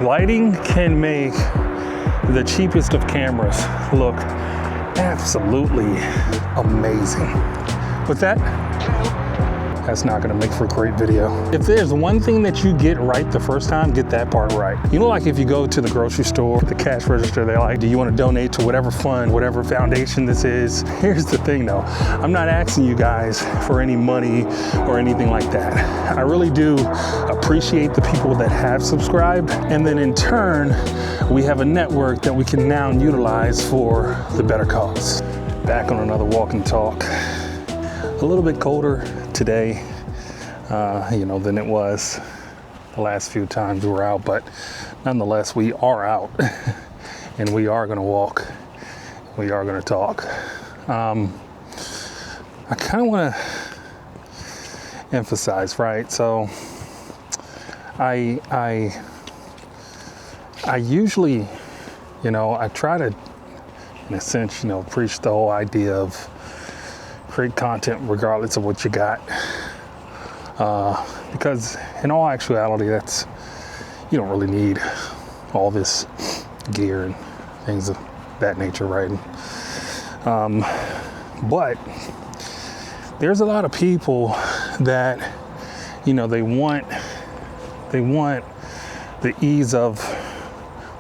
Lighting can make the cheapest of cameras look absolutely amazing. With that, that's not gonna make for a great video. If there's one thing that you get right the first time, get that part right. You know, like if you go to the grocery store, the cash register, they're like, do you wanna donate to whatever fund, whatever foundation this is? Here's the thing though, I'm not asking you guys for any money or anything like that. I really do appreciate the people that have subscribed. And then in turn, we have a network that we can now utilize for the better cause. Back on another walk and talk. A little bit colder today, than it was the last few times we were out, but nonetheless, we are out and we are gonna walk, we are gonna talk. I kind of wanna emphasize, right? So I usually, I try to, in a sense, preach the whole idea of create content regardless of what you got, because in all actuality, you don't really need all this gear and things of that nature, right? But there's a lot of people that they want the ease of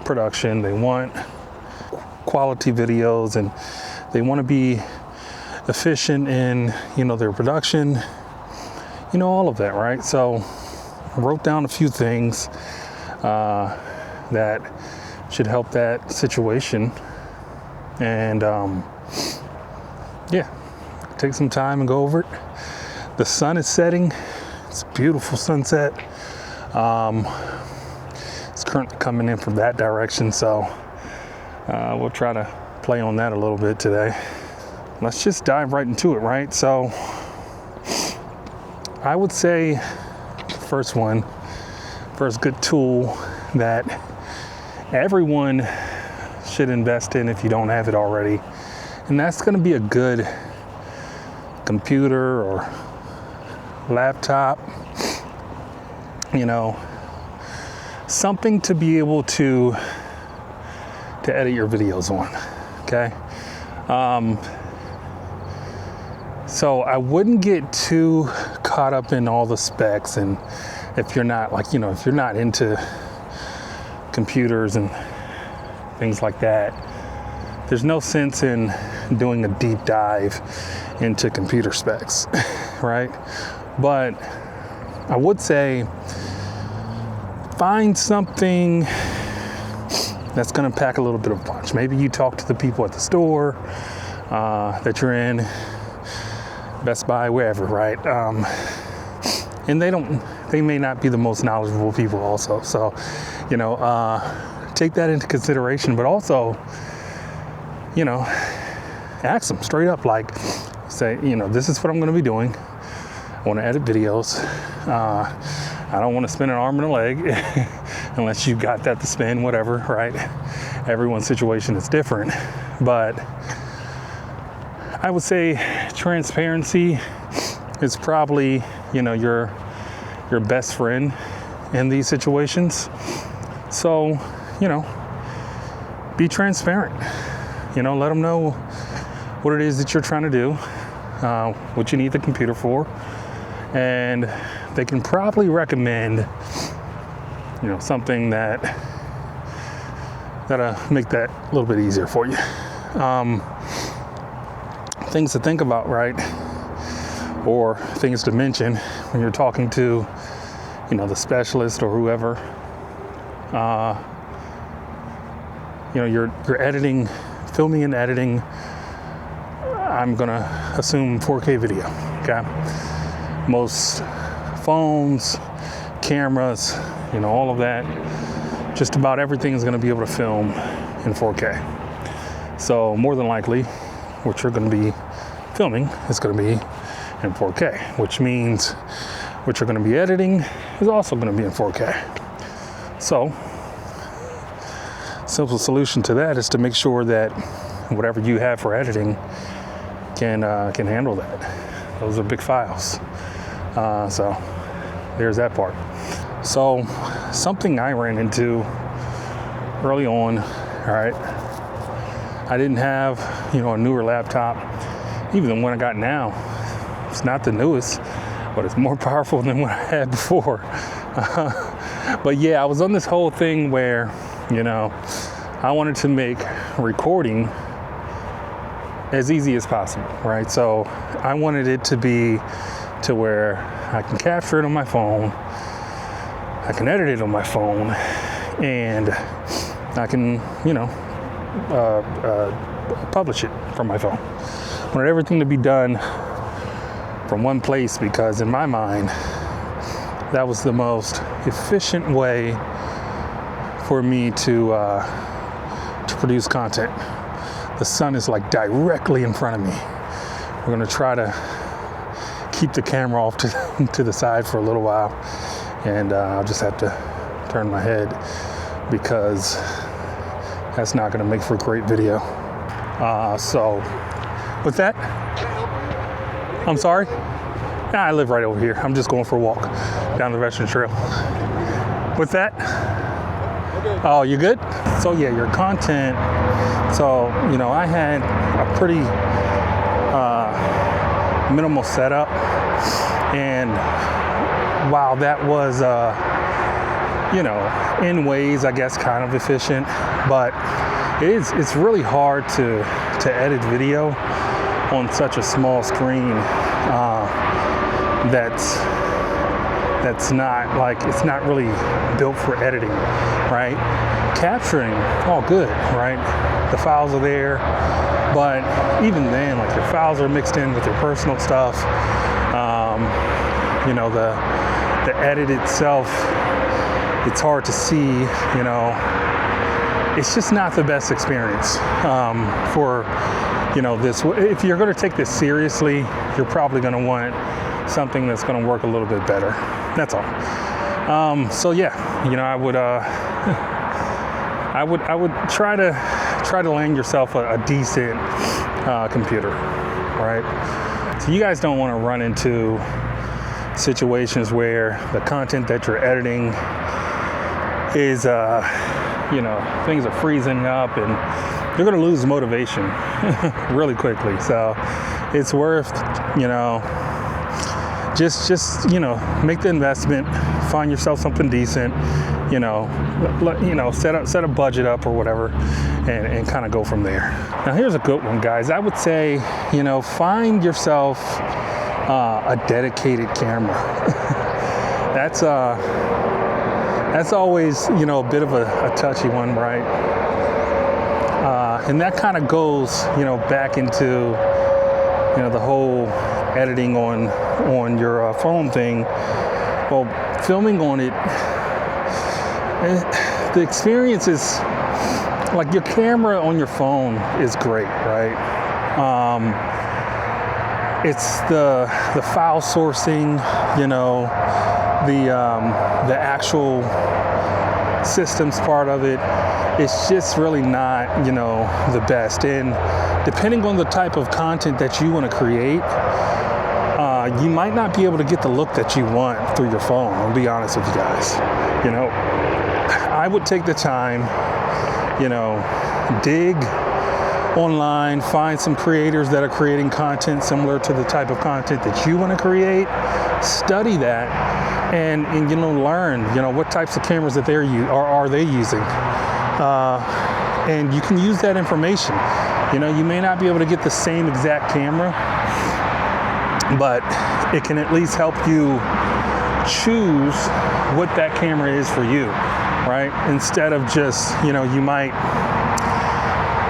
production, they want quality videos, and they want to be efficient in their production, all of that, right? So I wrote down a few things that should help that situation, and take some time and go over it. The sun is setting. It's a beautiful sunset. It's currently coming in from that direction, so we'll try to play on that a little bit today. Let's just dive right into it, right? So I would say first good tool that everyone should invest in if you don't have it already, and that's going to be a good computer or laptop, something to be able to edit your videos on, okay? So I wouldn't get too caught up in all the specs, and if you're not if you're not into computers and things like that, there's no sense in doing a deep dive into computer specs, right? But I would say find something that's gonna pack a little bit of punch. Maybe you talk to the people at the store that you're in, Best Buy, wherever, right? And they may not be the most knowledgeable people also. So, take that into consideration, but also, ask them straight up, like, say, this is what I'm going to be doing. I want to edit videos. I don't want to spend an arm and a leg unless you got that to spend, whatever, right? Everyone's situation is different, but I would say transparency is probably, your best friend in these situations. So, be transparent. Let them know what it is that you're trying to do, what you need the computer for, and they can probably recommend, something that'll make that a little bit easier for you. Things to think about, right? Or things to mention when you're talking to, the specialist or whoever. You're editing, filming and editing. I'm gonna assume 4K video, okay? Most phones, cameras, all of that, just about everything is gonna be able to film in 4K. So more than likely, what you're gonna be filming is gonna be in 4K, which means what you're gonna be editing is also gonna be in 4K. So, simple solution to that is to make sure that whatever you have for editing can handle that. Those are big files. So there's that part. So something I ran into early on, all right, I didn't have, you know, a newer laptop. Even the one I got now, it's not the newest, but it's more powerful than what I had before. But yeah, I was on this whole thing where, you know, I wanted to make recording as easy as possible, right? So I wanted it to be to where I can capture it on my phone, I can edit it on my phone, and I can, you know, publish it from my phone. I wanted everything to be done from one place because in my mind, that was the most efficient way for me to produce content. The sun is like directly in front of me. We're gonna try to keep the camera off to the side for a little while, and I'll just have to turn my head because that's not gonna make for a great video. So with that, I'm sorry. I live right over here. I'm just going for a walk down the Veteran Trail. With that, oh, you good? So yeah, your content. So, you know, I had a pretty minimal setup, and while that was, you know, in ways, I guess, kind of efficient, but it's really hard to edit video on such a small screen. That's not like, it's not really built for editing, right? Capturing, all good, right? The files are there, but even then, like, your files are mixed in with your personal stuff. You know, the edit itself, it's hard to see, you know, it's just not the best experience for, you know, this. If you're going to take this seriously, you're probably going to want something that's going to work a little bit better. That's all. So yeah, you know, I would try to land yourself a decent computer, right? So you guys don't want to run into situations where the content that you're editing is, you know, things are freezing up and you're going to lose motivation really quickly. So it's worth, you know, just you know, make the investment, find yourself something decent, you know, set a budget up or whatever, and kind of go from there. Now here's a good one, guys. I would say, you know, find yourself a dedicated camera. That's always, you know, a bit of a touchy one, right? And that kind of goes, you know, back into, you know, the whole editing on your phone thing. Well, filming on it, the experience is like, your camera on your phone is great, right? It's the file sourcing, you know, the actual systems part of it. It's just really not, you know, the best. And depending on the type of content that you want to create, you might not be able to get the look that you want through your phone. I'll be honest with you guys. You know, I would take the time, you know, dig online, find some creators that are creating content similar to the type of content that you want to create, study that, and you know, learn, you know, what types of cameras that are they using, and you can use that information. You know, you may not be able to get the same exact camera, but it can at least help you choose what that camera is for you, right? Instead of just, you know, you might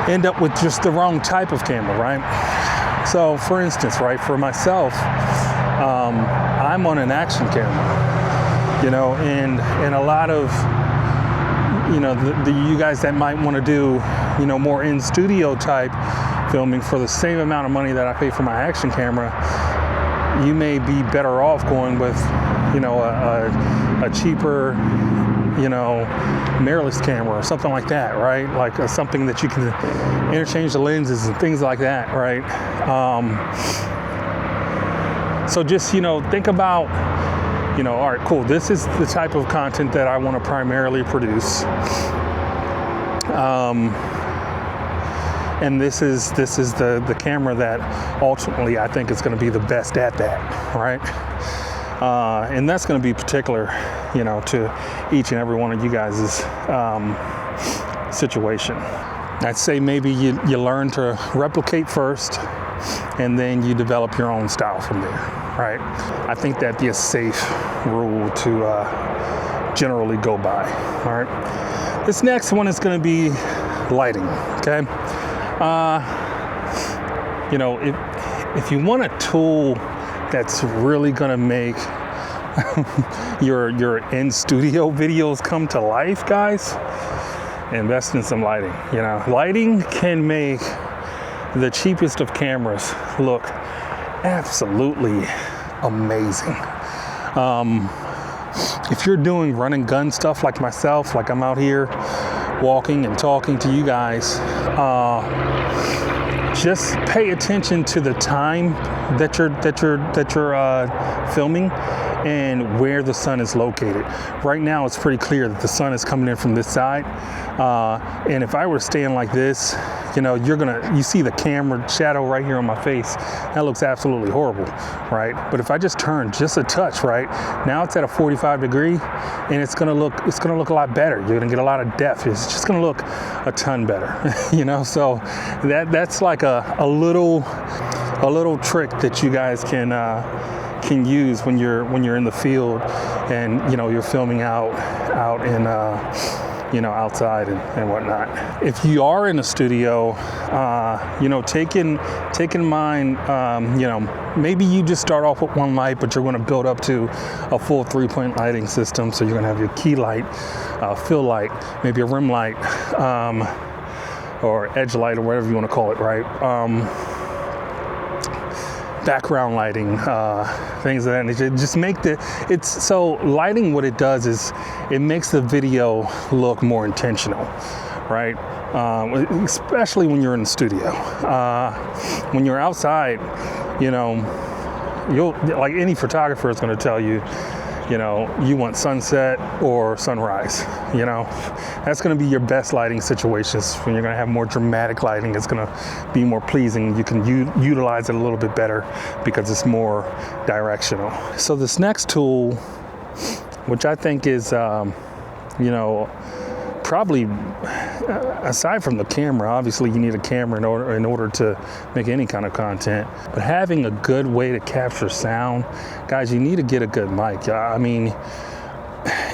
end up with just the wrong type of camera, right? So for instance, right, for myself, I'm on an action camera, you know, and a lot of, you know, you guys that might want to do, you know, more in studio type filming for the same amount of money that I pay for my action camera, you may be better off going with, you know, a cheaper, you know, mirrorless camera or something like that, right? Like something that you can interchange the lenses and things like that, right? So just, you know, think about, you know, all right, cool, this is the type of content that I want to primarily produce. And this is the camera that ultimately I think is going to be the best at that, right? And that's going to be particular, you know, to each and every one of you guys' situation. I'd say maybe you learn to replicate first, and then you develop your own style from there, right? I think that'd be a safe rule to generally go by, all right? This next one is going to be lighting, okay? You know, if you want a tool that's really going to make your in-studio videos come to life, guys, invest in some lighting. You know, lighting can make the cheapest of cameras look absolutely amazing. If you're doing run and gun stuff like myself, like I'm out here walking and talking to you guys, just pay attention to the time that you're filming and where the sun is located. Right now, it's pretty clear that the sun is coming in from this side. And if I were to stand like this, you know, you see the camera shadow right here on my face. That looks absolutely horrible, right? But if I just turn just a touch, right, now it's at a 45 degree, and it's gonna look a lot better. You're gonna get a lot of depth. It's just gonna look a ton better, you know. So that's like a little trick that you guys can use when you're in the field, and you know you're filming out in you know, outside and whatnot. If you are in a studio, you know, take in mind, you know, maybe you just start off with one light, but you're going to build up to a full 3-point lighting system. So you're going to have your key light, fill light, maybe a rim light, or edge light, or whatever you want to call it, right? Background lighting, things of that nature. Just make so lighting, what it does is it makes the video look more intentional, right? Especially when you're in the studio. When you're outside, you know, like any photographer is going to tell you, you know, you want sunset or sunrise. You know, that's going to be your best lighting situations. When you're going to have more dramatic lighting, it's going to be more pleasing. You can utilize it a little bit better because it's more directional. So this next tool, which I think is, you know, probably aside from the camera, obviously you need a camera in order to make any kind of content, but having a good way to capture sound, guys, you need to get a good mic. I mean,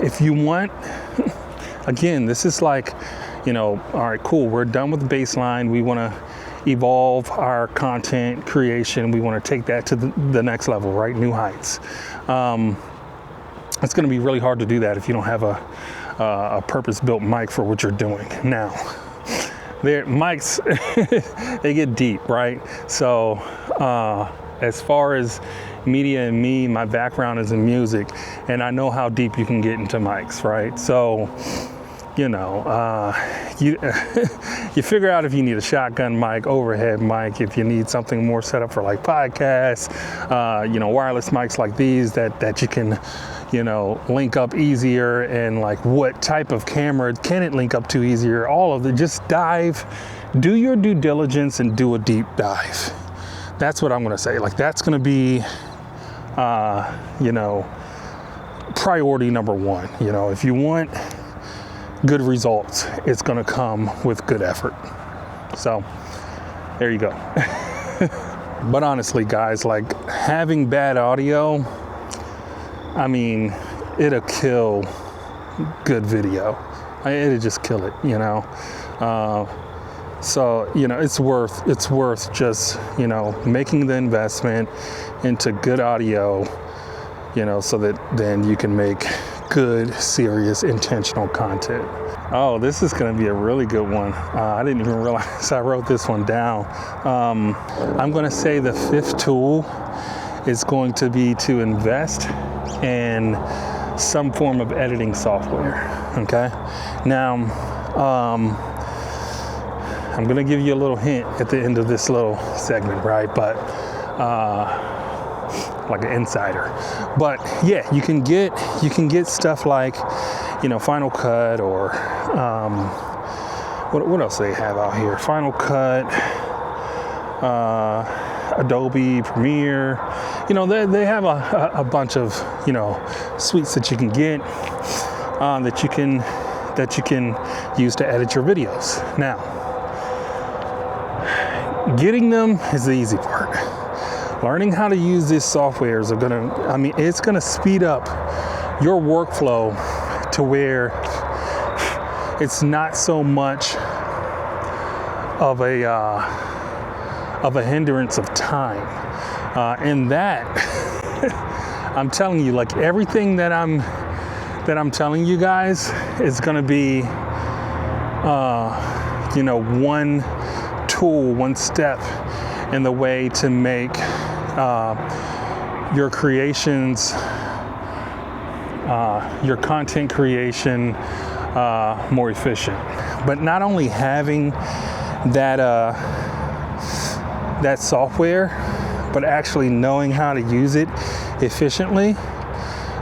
if you want, again, this is like, you know, all right, cool, we're done with the baseline, we want to evolve our content creation, we want to take that to the next level, right? New heights. It's going to be really hard to do that if you don't have a purpose-built mic for what you're doing. Now, their mics, they get deep, right? So as far as media and me, my background is in music, and I know how deep you can get into mics, right? So, you know, you figure out if you need a shotgun mic, overhead mic, if you need something more set up for like podcasts, you know, wireless mics like these that you can, you know, link up easier, and like what type of camera can it link up to easier, all of it. Just do your due diligence and do a deep dive. That's what I'm going to say. Like, that's going to be, you know, priority number one. You know, if you want good results, it's going to come with good effort. So there you go. But honestly, guys, like, having bad audio, I mean, it'll kill good video. It'll just kill it, you know. So, you know, it's worth just, you know, making the investment into good audio, you know, so that then you can make good, serious, intentional content. Oh, this is going to be a really good one. I didn't even realize I wrote this one down. I'm going to say the fifth tool is going to be to invest in some form of editing software. Okay. Now, I'm going to give you a little hint at the end of this little segment, right? But like an insider. But yeah, you can get stuff like, you know, Final Cut or what else do they have out here? Final Cut, Adobe Premiere. You know, they have a bunch of, you know, suites that you can get, that you can use to edit your videos. Now, getting them is the easy part. Learning how to use these softwares it's gonna speed up your workflow to where it's not so much of a hindrance of time. And that, I'm telling you, like everything that I'm telling you guys is gonna be, you know, one tool, one step in the way to make your creations, your content creation more efficient. But not only having that software, but actually knowing how to use it efficiently,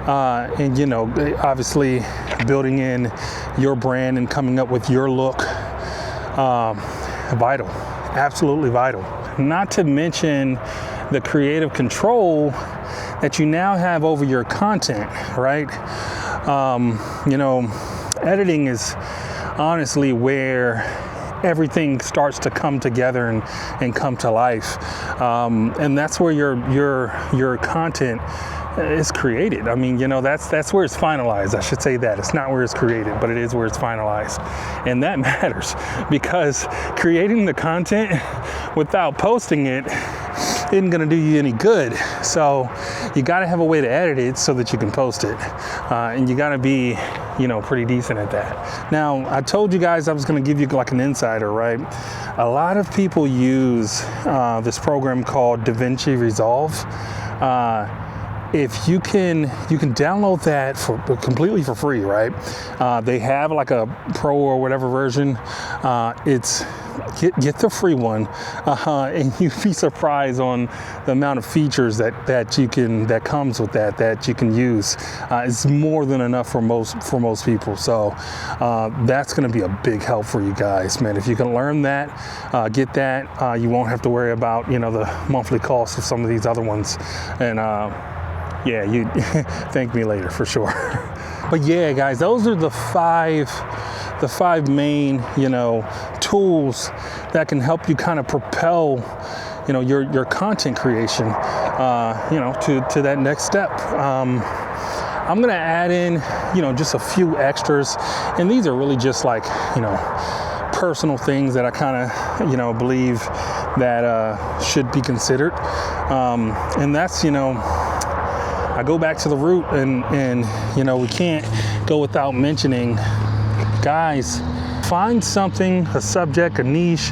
and you know, obviously building in your brand and coming up with your look, vital, absolutely vital. Not to mention the creative control that you now have over your content, right? You know, editing is honestly where everything starts to come together and come to life, and that's where your content is created. I mean, you know, that's where it's finalized. I should say that it's not where it's created, but it is where it's finalized, and that matters, because creating the content without posting it isn't going to do you any good. So you got to have a way to edit it so that you can post it, and you got to be, you know, pretty decent at that. Now, I told you guys I was going to give you like an insider, right? A lot of people use this program called DaVinci Resolve. If you can download that completely for free, right? They have like a pro or whatever version. Get the free one, and you'd be surprised on the amount of features that comes with that you can use. It's more than enough for most people. So that's going to be a big help for you guys, man. If you can learn that, get that, you won't have to worry about, you know, the monthly cost of some of these other ones. And yeah, you thank me later for sure. But yeah, guys, those are the five main, you know, tools that can help you kind of propel, you know, your content creation, you know, to that next step. I'm gonna add in, you know, just a few extras, and these are really just like, you know, personal things that I kind of, you know, believe that should be considered, and that's, you know, I go back to the root, and you know, we can't go without mentioning, guys, find something, a subject, a niche,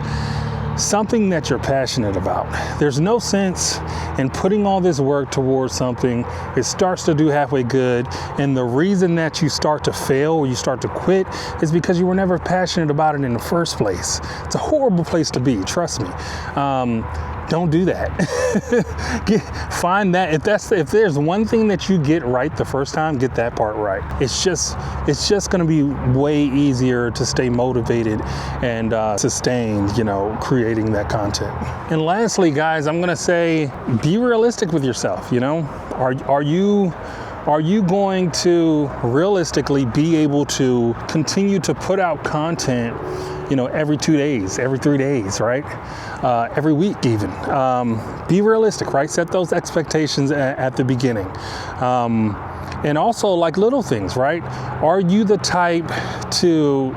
something that you're passionate about. There's no sense in putting all this work towards something. It starts to do halfway good, and the reason that you start to fail or you start to quit is because you were never passionate about it in the first place. It's a horrible place to be, trust me. Don't do that. Find that, if there's one thing that you get right the first time, get that part right. It's just going to be way easier to stay motivated and sustained, you know, creating that content. And lastly, guys, I'm going to say, be realistic with yourself. You know, are you going to realistically be able to continue to put out content, you know, every 2 days, every 3 days, right? Every week even. Be realistic, right? Set those expectations at the beginning. And also, like, little things, right? Are you the type to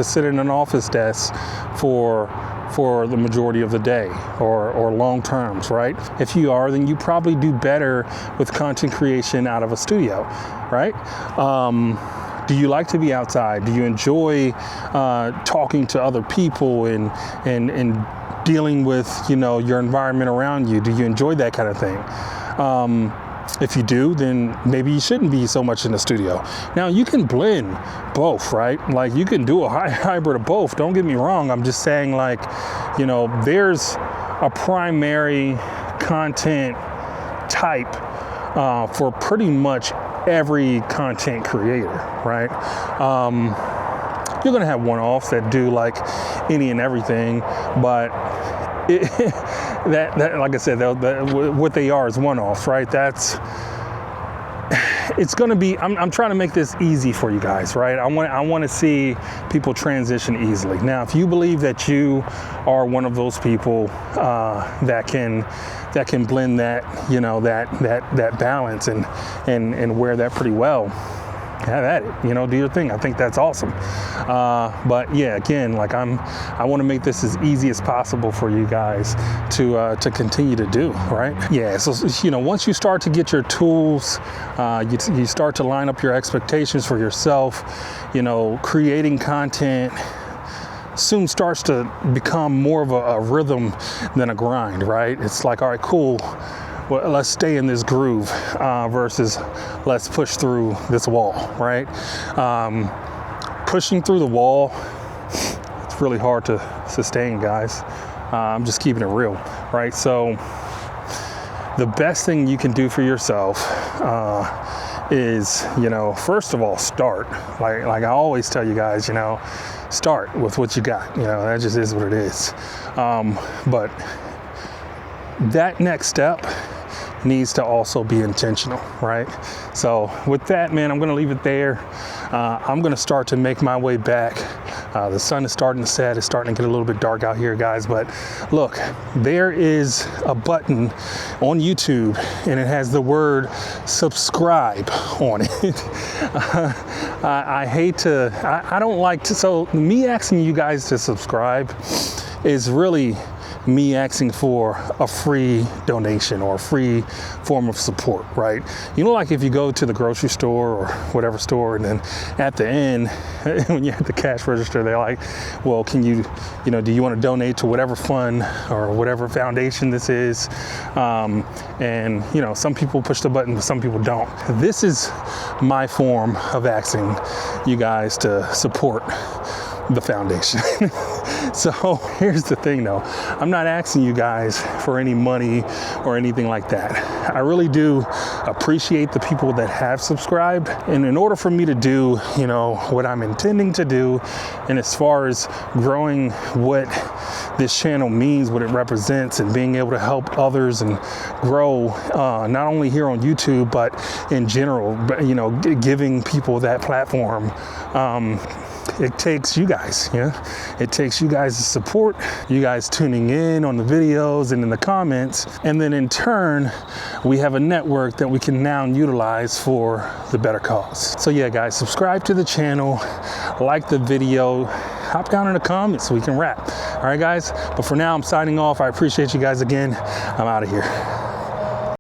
sit in an office desk for the majority of the day or long terms, right? If you are, then you probably do better with content creation out of a studio, right? Do you like to be outside? Do you enjoy talking to other people and dealing with, you know, your environment around you? Do you enjoy that kind of thing? If you do, then maybe you shouldn't be so much in the studio. Now, you can blend both, right? Like, you can do a hybrid of both. Don't get me wrong. I'm just saying, like, you know, there's a primary content type for pretty much every content creator, right? You're gonna have one-offs that do like any and everything, but that like I said, what they are is one-offs, right? It's going to be, I'm trying to make this easy for you guys, right? I want to see people transition easily. Now, if you believe that you are one of those people that can blend that, you know, that balance and wear that pretty well, have at it, you know, do your thing. I think that's awesome. But yeah, again, like I want to make this as easy as possible for you guys to continue to do, right? Yeah, so, you know, once you start to get your tools, you start to line up your expectations for yourself, you know, creating content soon starts to become more of a rhythm than a grind, right? It's like, all right, cool. Well, let's stay in this groove versus let's push through this wall, right? Pushing through the wall, it's really hard to sustain, guys. I'm just keeping it real, right? So the best thing you can do for yourself is, you know, first of all, start. Like I always tell you guys, you know, start with what you got. You know, that just is what it is. But that next step needs to also be intentional, right? So with that, man, I'm gonna leave it there. I'm gonna start to make my way back. The sun is starting to set. It's starting to get a little bit dark out here, guys. But look, there is a button on YouTube and it has the word subscribe on it. I don't like to, so me asking you guys to subscribe is really me asking for a free donation or a free form of support, right? You know, like if you go to the grocery store or whatever store, and then at the end, when you're at the cash register, they're like, well, can you know, do you want to donate to whatever fund or whatever foundation this is? And, you know, some people push the button, but some people don't. This is my form of asking you guys to support the foundation. So here's the thing though, I'm not asking you guys for any money or anything like that. I really do appreciate the people that have subscribed, and in order for me to do, you know, what I'm intending to do, and as far as growing what this channel means, what it represents, and being able to help others and grow, not only here on YouTube, but in general, you know, giving people that platform, it takes you guys, yeah? It takes you guys' support, you guys tuning in on the videos and in the comments, and then in turn, we have a network that we can now utilize for the better cause. So yeah, guys, subscribe to the channel, like the video, hop down in the comments so we can wrap. All right, guys, but for now, I'm signing off. I appreciate you guys again. I'm out of here.